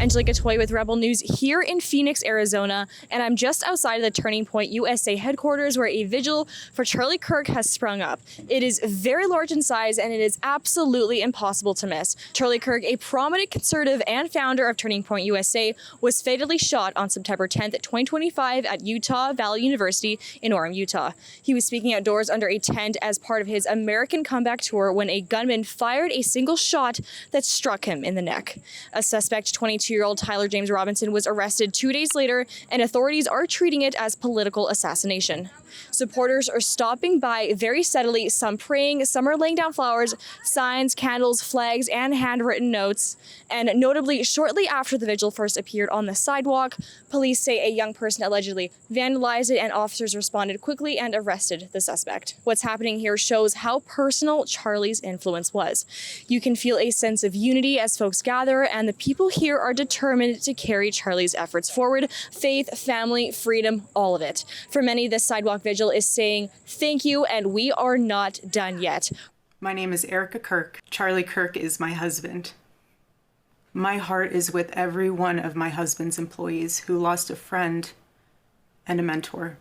Angelica Toy with Rebel News here in Phoenix, Arizona, and I'm just outside of the Turning Point USA headquarters where a vigil for Charlie Kirk has sprung up. It is very large in size and it is absolutely impossible to miss. Charlie Kirk, a prominent conservative and founder of Turning Point USA, was fatally shot on September 10th, 2025 at Utah Valley University in Orem, Utah. He was speaking outdoors under a tent as part of his American Comeback Tour when a gunman fired a single shot that struck him in the neck. A suspect, 22-year-old Tyler James Robinson, was arrested 2 days later, and authorities are treating it as political assassination. Supporters are stopping by very steadily, some praying, some are laying down flowers, signs, candles, flags, and handwritten notes. And notably, shortly after the vigil first appeared on the sidewalk, police say a young person allegedly vandalized it, and officers responded quickly and arrested the suspect. What's happening here shows how personal Charlie's influence was. You can feel a sense of unity as folks gather, and the people here are determined to carry Charlie's efforts forward. Faith, family, freedom, all of it. For many, this sidewalk vigil is saying thank you, and we are not done yet. My name is Erica Kirk. Charlie Kirk is my husband. My heart is with every one of my husband's employees who lost a friend and a mentor.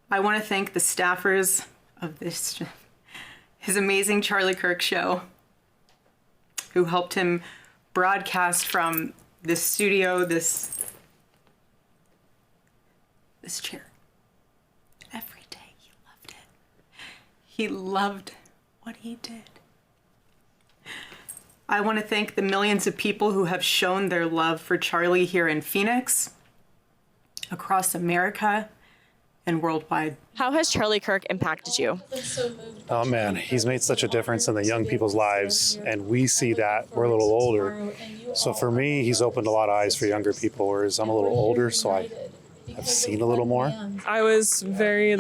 I want to thank the staffers of his amazing Charlie Kirk show, who helped him broadcast from this studio, this chair. Every day he loved it. He loved what he did. I want to thank the millions of people who have shown their love for Charlie here in Phoenix, across America, and worldwide. How has Charlie Kirk impacted you? Oh man, he's made such a difference in the young people's lives, and we see that. We're a little older. So for me, he's opened a lot of eyes for younger people, whereas I'm a little older, so I've seen a little more. I was very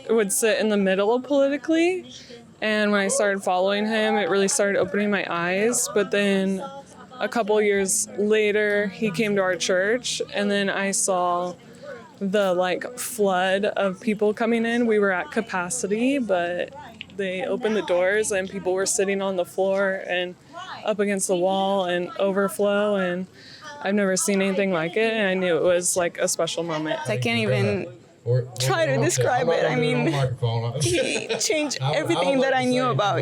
would sit in the middle politically, and when I started following him, it really started opening my eyes. But then a couple years later, he came to our church, and then I saw the flood of people coming in. We were at capacity, but they opened the doors and people were sitting on the floor and up against the wall and overflow, and I've never seen anything like it, and I knew it was a special moment. I can't even try to describe it. I mean, he changed everything that I knew about,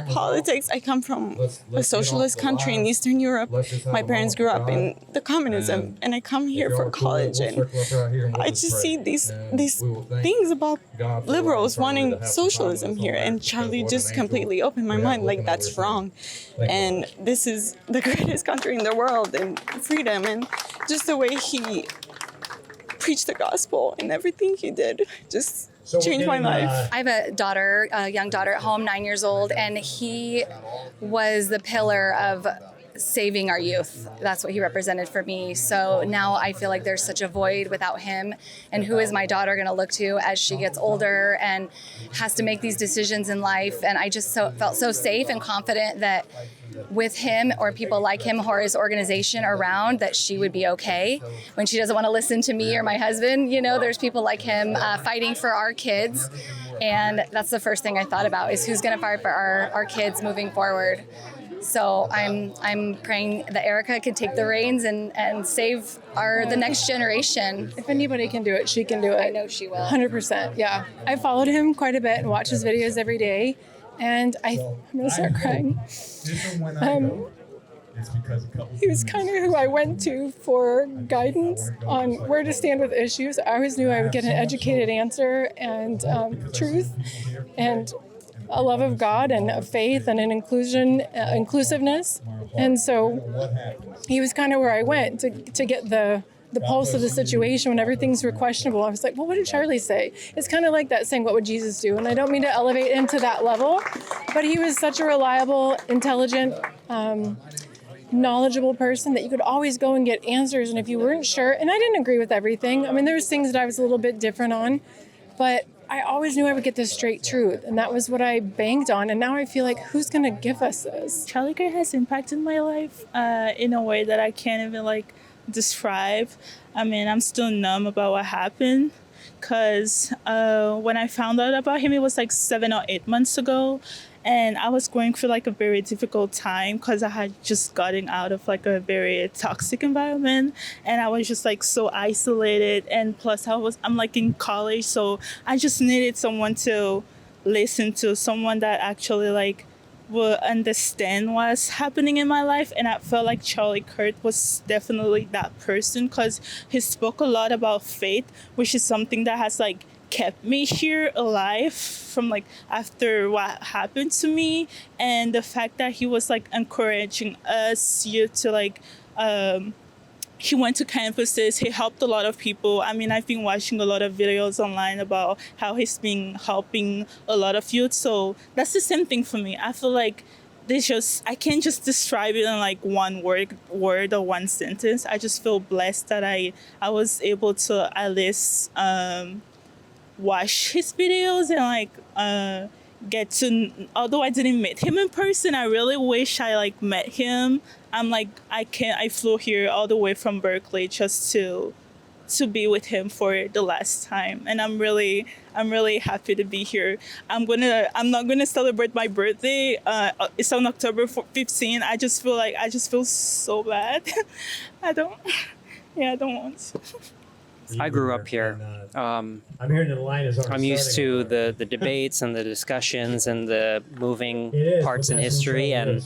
politics. I come from a socialist country in Eastern Europe. My parents grew up in the communism, and I come here for college, and I just see these things about liberals wanting socialism here, and Charlie just completely opened my mind, that's wrong. And this is the greatest country in the world, and freedom, and just the way he preached the gospel, and everything he did just changed my life. I have a young daughter at home, 9 years old, and he was the pillar of saving our youth. That's what he represented for me. So now I feel like there's such a void without him. And who is my daughter going to look to as she gets older and has to make these decisions in life? And I just felt so safe and confident that with him or people like him or his organization around, that she would be okay. When she doesn't want to listen to me or my husband, there's people like him fighting for our kids. And that's the first thing I thought about, is who's going to fight for our kids moving forward. So I'm praying that Erica can take the reins and save the next generation. If anybody can do it, she can do it. I know she will. 100%, yeah. I followed him quite a bit and watch his videos every day, and I'm going to start crying. He was kind of who I went to for guidance on where to stand with issues. I always knew I would get an educated answer and truth and a love of God and a faith and an inclusiveness. And so he was kind of where I went to get the pulse of the situation when everythings were questionable. I was like, well, what did Charlie say? It's kind of like that saying, what would Jesus do? And I don't mean to elevate him to that level, but he was such a reliable, intelligent, knowledgeable person that you could always go and get answers. And if you weren't sure, and I didn't agree with everything. I mean, there was things that I was a little bit different on, but I always knew I would get the straight truth, and that was what I banked on. And now I feel like, who's going to give us this? Charlie Kirk has impacted my life in a way that I can't even describe. I mean, I'm still numb about what happened, because when I found out about him, it was 7 or 8 months ago, And I was going through like a very difficult time because I had just gotten out of like a very toxic environment, and I was just like so isolated. And plus I'm like in college, so I just needed someone to listen to, someone that actually like will understand what's happening in my life. And I felt like Charlie Kirk was definitely that person, because he spoke a lot about faith, which is something that has like kept me here alive from like after what happened to me. And the fact that he was like encouraging us youth to like he went to campuses, he helped a lot of people. I mean, I've been watching a lot of videos online about how he's been helping a lot of youth. So that's the same thing for me. I feel like I can't just describe it in like one word or one sentence. I just feel blessed that I was able to at least watch his videos and like get to, although I didn't meet him in person, I really wish I like met him. I flew here all the way from Berkeley just to be with him for the last time, and I'm really happy to be here. I'm not gonna celebrate my birthday. It's on October 15. I just feel so bad. I don't want to. I grew up here. I'm hearing the line is already I'm used to starting. the debates and the discussions and the moving parts in history. And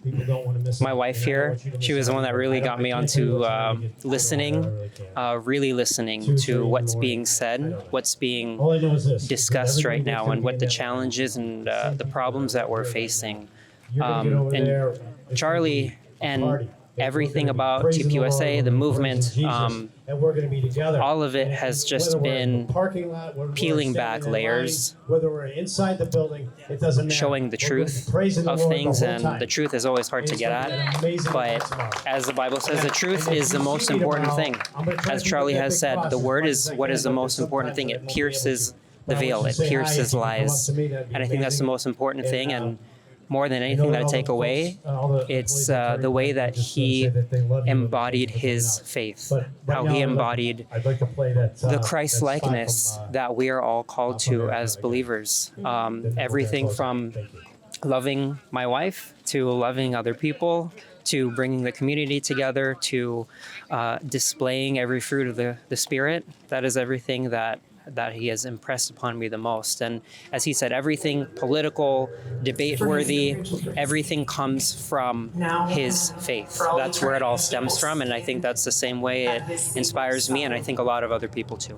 People don't want to miss my it. wife And I don't here, want you to she miss was the out. one that really got me I can't tell you onto what's gonna get through. listening, I really can't. really listening 2:30 to in the what's morning. being I said, don't know. what's being All I know is this. discussed right Everybody now, gets and what the gonna be in that challenges and the problems that we're facing. You're gonna get over and there, it's gonna Charlie be a and party. everything We're gonna be about praising the Lord, TPUSA, the we're movement, praising Jesus, and we're gonna be together. all of it And has just whether we're in the been parking lot, whether we're peeling standing back in layers, line, whether we're inside the building, it doesn't matter. showing the We're gonna be truth praising the of Lord things, the whole and time. the truth is always hard And to it's get gonna be at. an amazing But event tomorrow. as the Bible says, the truth And if is the you most see me important tomorrow, thing. I'm gonna try As to Charlie get has big said, cross the as word much is as I what can, is the but most important sometimes thing. I It won't be able pierces to. the But I veil, want you it to say hi. If pierces you come up lies. to me, that'd be And I think that's the amazing. most important thing. And more than I know anything that I all take the away, folks, all the it's employees at the way that just he say that they love you and embodied thank you for his coming out. faith, But right how now, he I'd like- embodied I'd like to play that, the that Christ spot likeness from, that we are all called from to Erica as again. believers. Then we're gonna Everything close it. from Thank you. loving my wife to loving other people to bringing the community together to displaying every fruit of the Spirit. That is everything that he has impressed upon me the most. And as he said, everything political, debate worthy, everything comes from his faith. That's where it all stems from. And I think that's the same way it inspires me, and I think a lot of other people too.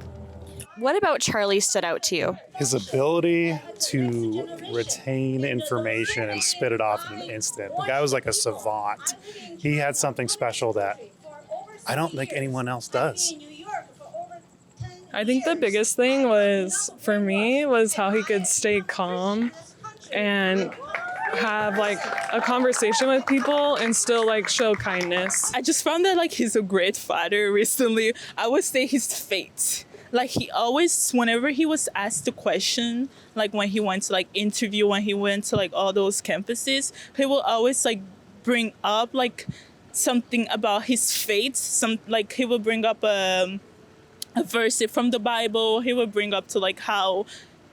What about Charlie stood out to you? His ability to retain information and spit it off in an instant. The guy was like a savant. He had something special that I don't think anyone else does. I think the biggest thing was, for me, was how he could stay calm and have like a conversation with people and still like show kindness. I just found that like he's a great father recently. I would say his fate. Like he always, whenever he was asked a question, like when he went to like interview, when he went to like all those campuses, he will always like bring up like something about his faith. Like he will bring up a verse from the Bible. He will bring up to like how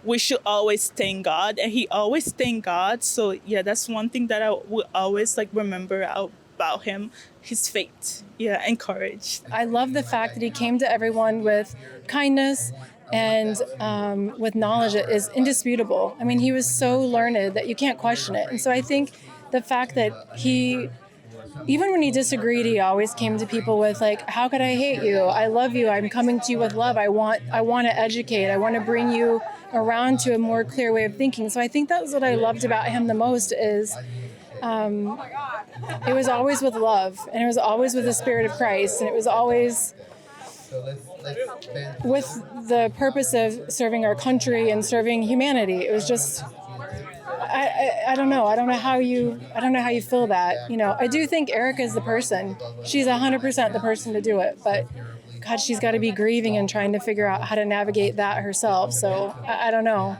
we should always thank God, and he always thank God. So yeah, that's one thing that I will always like remember about him, his faith, and courage. I love the fact that he came to everyone with kindness and with knowledge that is indisputable. I mean, he was so learned that you can't question it. And so I think the fact that he, even when he disagreed, he always came to people with like, how could I hate you? I love you. I'm coming to you with love. I want to educate. I want to bring you around to a more clear way of thinking. So I think that's what I loved about him the most is it was always with love, and it was always with the Spirit of Christ, and it was always with the purpose of serving our country and serving humanity. It was just, I don't know. I don't know how you feel that. You know, I do think Erica is the person. She's 100% the person to do it, but God, she's got to be grieving and trying to figure out how to navigate that herself. So I don't know.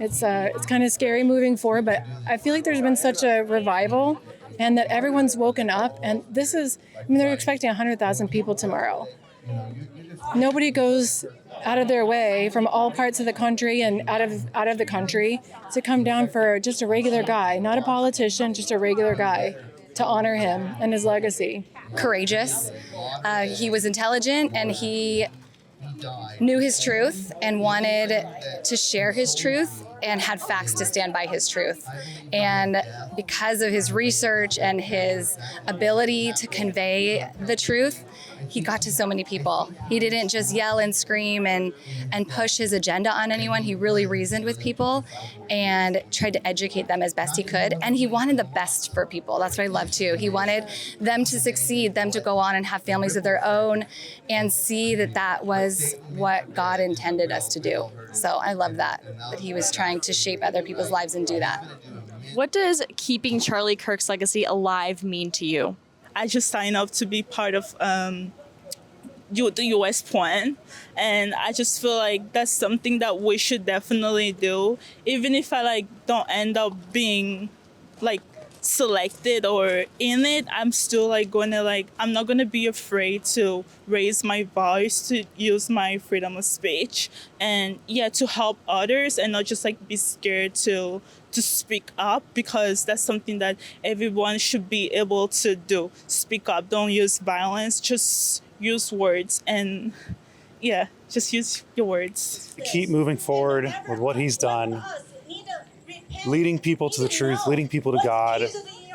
It's kind of scary moving forward, but I feel like there's been such a revival and that everyone's woken up. And they're expecting 100,000 people tomorrow. Nobody goes out of their way from all parts of the country and out of the country to come down for just a regular guy, not a politician, just a regular guy, to honor him and his legacy. Courageous. He was intelligent, and he knew his truth and wanted to share his truth and had facts to stand by his truth. And because of his research and his ability to convey the truth, he got to so many people. He didn't just yell and scream and push his agenda on anyone. He really reasoned with people and tried to educate them as best he could. And he wanted the best for people. That's what I love too. He wanted them to succeed, them to go on and have families of their own and see that that was what God intended us to do. So I love that he was trying to shape other people's lives and do that. What does keeping Charlie Kirk's legacy alive mean to you? I just signed up to be part of the U.S. plan, and I just feel like that's something that we should definitely do, even if I don't end up being selected or in it. I'm still I'm not gonna be afraid to raise my voice, to use my freedom of speech, and to help others, and not just be scared to speak up, because that's something that everyone should be able to do. Speak up, don't use violence, just use words, and just use your words. Keep moving forward with what he's done, leading people to the truth, leading people to God,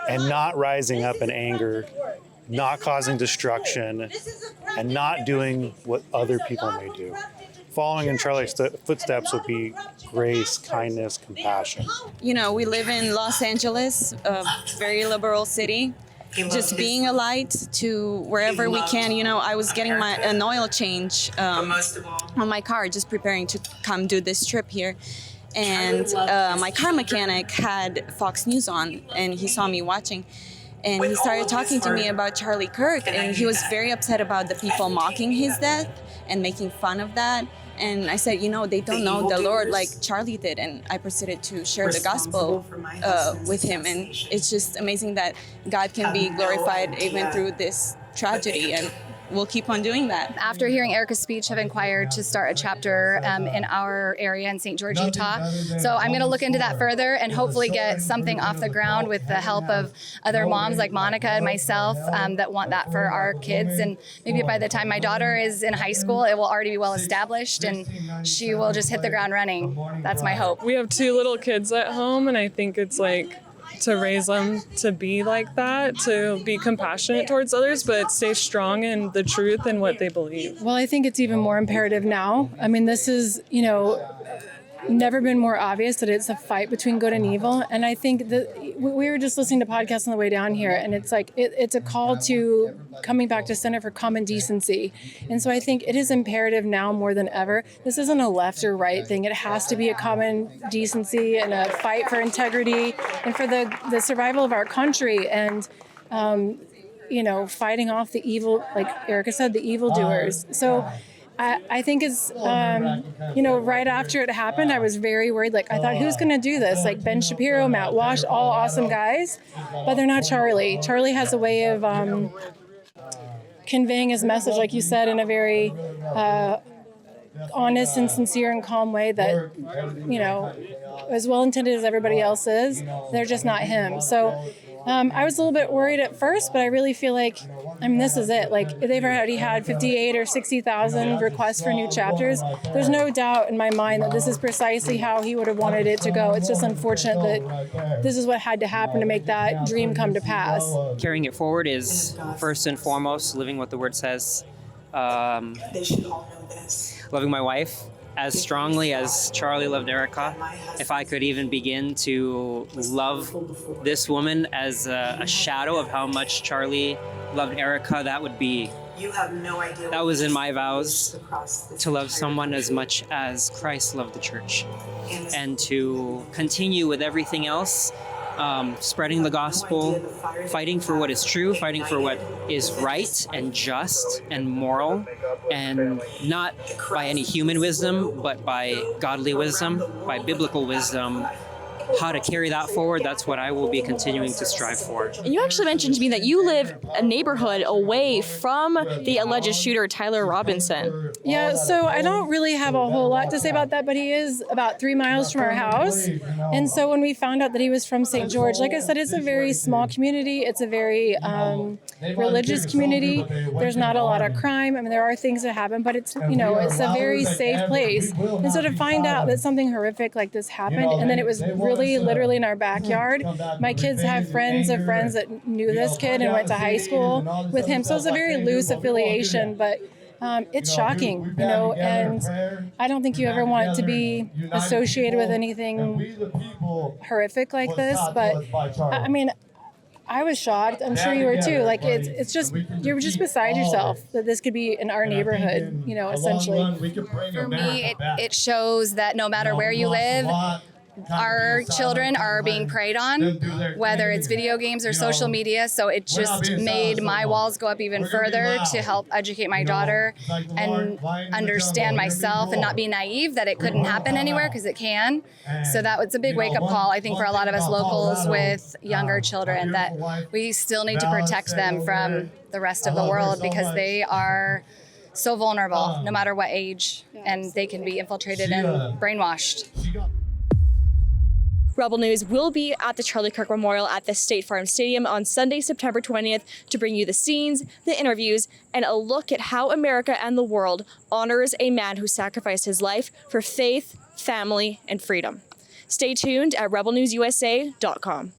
and not rising up in anger, not causing destruction, and not doing what other people may do. Following in Charlie's footsteps would be grace, kindness, compassion. You know, we live in Los Angeles, a very liberal city. Just being a light to wherever we can. You know, I was getting an oil change on my car, just preparing to come do this trip here. And my car mechanic had Fox News on, and he saw me watching. And he started talking to me about Charlie Kirk, and he was very upset about the people mocking his death and making fun of that. And I said, they don't know the Lord like Charlie did. And I proceeded to share the gospel with him. And it's just amazing that God can be glorified even through this tragedy. And we'll keep on doing that. After hearing Erica's speech, I've inquired to start a chapter in our area in St. George, Utah. So I'm going to look into that further and hopefully get something off the ground with the help of other moms like Monica and myself that want that for our kids. And maybe by the time my daughter is in high school, it will already be well established and she will just hit the ground running. That's my hope. We have 2 little kids at home, and I think it's to raise them to be like that, to be compassionate towards others, but stay strong in the truth and what they believe. Well, I think it's even more imperative now. I mean, this is, never been more obvious that it's a fight between good and evil. And I think that we were just listening to podcasts on the way down here, and it's it's a call to coming back to center for common decency. And so I think it is imperative now more than ever. This isn't a left or right thing. It has to be a common decency and a fight for integrity and for the survival of our country, and fighting off the evil, like Erica said, the evildoers. So I think it's, right after it happened, I was very worried. I thought, who's going to do this? Ben Shapiro, Matt Walsh, all awesome guys, but they're not Charlie. Charlie has a way of conveying his message, like you said, in a very honest and sincere and calm way that, as well-intended as everybody else is, they're just not him. So I was a little bit worried at first, but I really feel this is it. They've already had 58 or 60,000 requests for new chapters. There's no doubt in my mind that this is precisely how he would have wanted it to go. It's just unfortunate that this is what had to happen to make that dream come to pass. Carrying it forward is first and foremost living what the word says. Loving my wife as strongly as Charlie loved Erica. If I could even begin to love this woman as a shadow of how much Charlie loved Erica, that would be, that was in my vows, to love someone as much as Christ loved the church, and to continue with everything else, spreading the gospel, fighting for what is true, fighting for what is right and just and moral, and not by any human wisdom, but by godly wisdom, by biblical wisdom, how to carry that forward, that's what I will be continuing to strive for. And you actually mentioned to me that you live a neighborhood away from the alleged shooter, Tyler Robinson. Yeah, so I don't really have a whole lot to say about that, but he is about 3 miles from our house. And so when we found out that he was from St. George, like I said, it's a very small community. It's a very religious community. There's not a lot of crime. I mean, there are things that happen, but it's, you know, it's a very safe place. And so to find out that something horrific like this happened, and then it was really literally in our backyard. My kids have friends of friends that knew this kid and went to high school with him. So it's a very loose affiliation, but it's shocking, you know, and I don't think you ever want it to be associated with anything horrific like this. But I mean, I was shocked. I'm sure you were too. Like it's just, you're just beside yourself that this could be in our neighborhood, you know, essentially. For me, it shows that no matter where you live, our children are being preyed on, whether it's video games or social media. So it just made my walls go up even further to help educate my daughter and understand myself and not be naive that it couldn't happen anywhere, because it can. So that was a big wake-up call, I think, for a lot of us locals with younger children, that we still need to protect them from the rest of the world, because they are so vulnerable no matter what age, and they can be infiltrated and brainwashed. Rebel News will be at the Charlie Kirk Memorial at the State Farm Stadium on Sunday, September 20th, to bring you the scenes, the interviews, and a look at how America and the world honors a man who sacrificed his life for faith, family, and freedom. Stay tuned at rebelnewsusa.com.